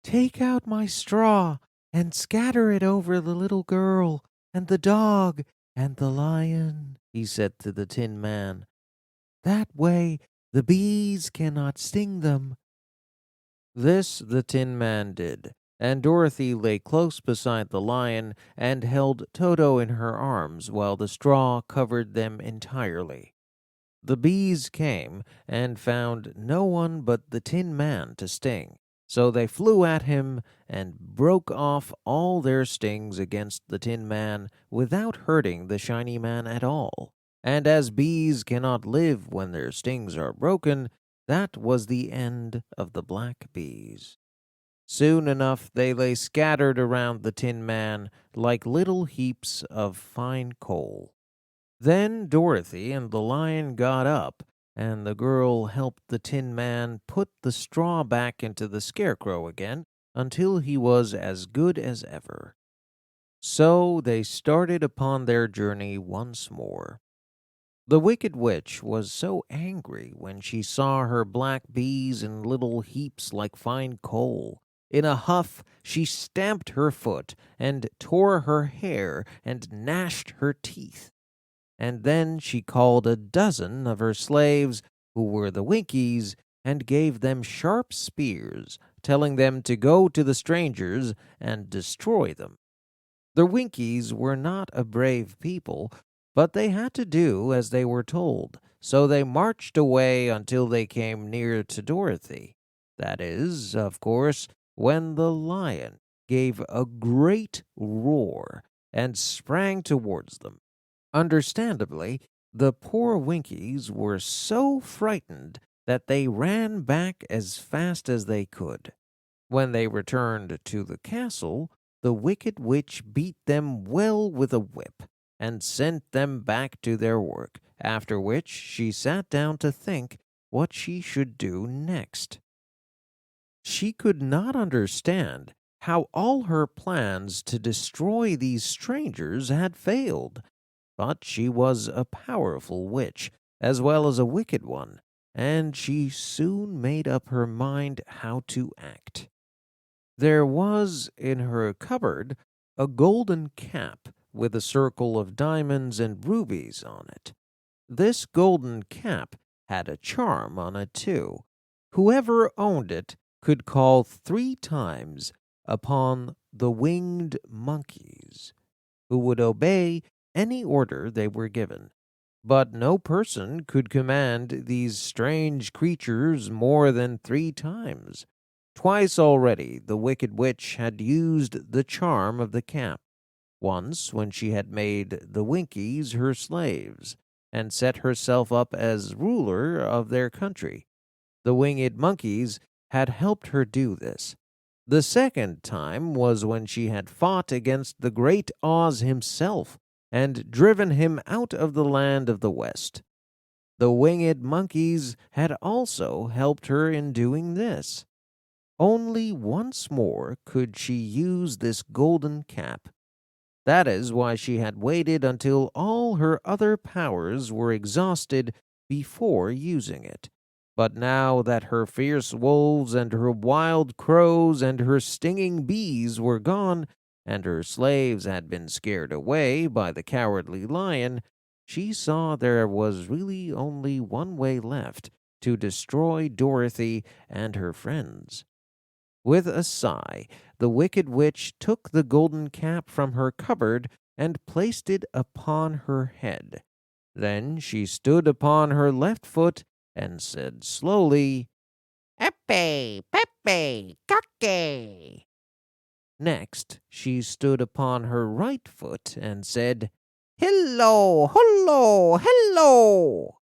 Take out my straw and scatter it over the little girl and the dog and the lion, he said to the Tin Man. That way the bees cannot sting them. This the Tin Man did, and Dorothy lay close beside the lion and held Toto in her arms while the straw covered them entirely. The bees came and found no one but the Tin Man to sting, so they flew at him and broke off all their stings against the Tin Man without hurting the shiny man at all. And as bees cannot live when their stings are broken, that was the end of the black bees. Soon enough they lay scattered around the Tin Man like little heaps of fine coal. Then Dorothy and the lion got up, and the girl helped the Tin Man put the straw back into the scarecrow again until he was as good as ever. So they started upon their journey once more. The Wicked Witch was so angry when she saw her black bees in little heaps like fine coal. In a huff, she stamped her foot and tore her hair and gnashed her teeth. And then she called a dozen of her slaves, who were the Winkies, and gave them sharp spears, telling them to go to the strangers and destroy them. The Winkies were not a brave people, but they had to do as they were told, so they marched away until they came near to Dorothy. That is, of course, when the lion gave a great roar and sprang towards them. Understandably, the poor Winkies were so frightened that they ran back as fast as they could. When they returned to the castle, the Wicked Witch beat them well with a whip and sent them back to their work, after which she sat down to think what she should do next. She could not understand how all her plans to destroy these strangers had failed. But she was a powerful witch, as well as a wicked one, and she soon made up her mind how to act. There was in her cupboard a golden cap with a circle of diamonds and rubies on it. This golden cap had a charm on it too. Whoever owned it could call 3 times upon the winged monkeys, who would obey any order they were given. But no person could command these strange creatures more than 3 times. Twice already the Wicked Witch had used the charm of the cap. Once when she had made the Winkies her slaves, and set herself up as ruler of their country. The winged monkeys had helped her do this. The second time was when she had fought against the great Oz himself, and driven him out of the land of the West. The winged monkeys had also helped her in doing this. Only once more could she use this golden cap. That is why she had waited until all her other powers were exhausted before using it. But now that her fierce wolves and her wild crows and her stinging bees were gone, and her slaves had been scared away by the cowardly lion, she saw there was really only one way left to destroy Dorothy and her friends. With a sigh, the Wicked Witch took the golden cap from her cupboard and placed it upon her head. Then she stood upon her left foot and said slowly, Epe, Pepe, Kake. Next, she stood upon her right foot and said, Hello, hello, hello.